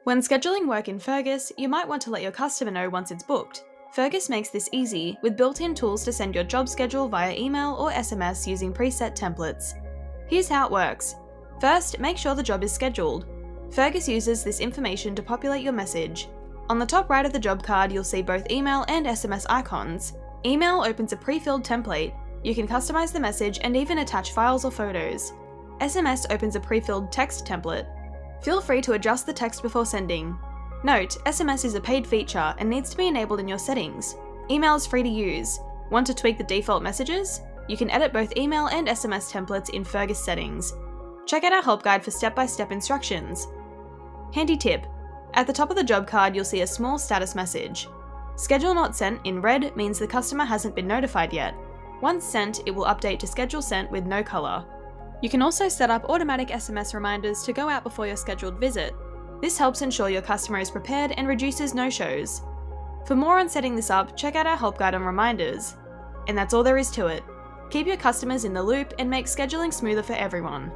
When scheduling work in Fergus, you might want to let your customer know once it's booked. Fergus makes this easy with built-in tools to send your job schedule via email or SMS using preset templates. Here's how it works. First, make sure the job is scheduled. Fergus uses this information to populate your message. On the top right of the job card, you'll see both email and SMS icons. Email opens a pre-filled template. You can customize the message and even attach files or photos. SMS opens a pre-filled text template. Feel free to adjust the text before sending. Note, SMS is a paid feature and needs to be enabled in your settings. Email is free to use. Want to tweak the default messages? You can edit both email and SMS templates in Fergus settings. Check out our help guide for step-by-step instructions. Handy tip: at the top of the job card you'll see a small status message. Schedule not sent in red means the customer hasn't been notified yet. Once sent, it will update to schedule sent with no colour. You can also set up automatic SMS reminders to go out before your scheduled visit. This helps ensure your customer is prepared and reduces no-shows. For more on setting this up, check out our help guide on reminders. And that's all there is to it. Keep your customers in the loop and make scheduling smoother for everyone.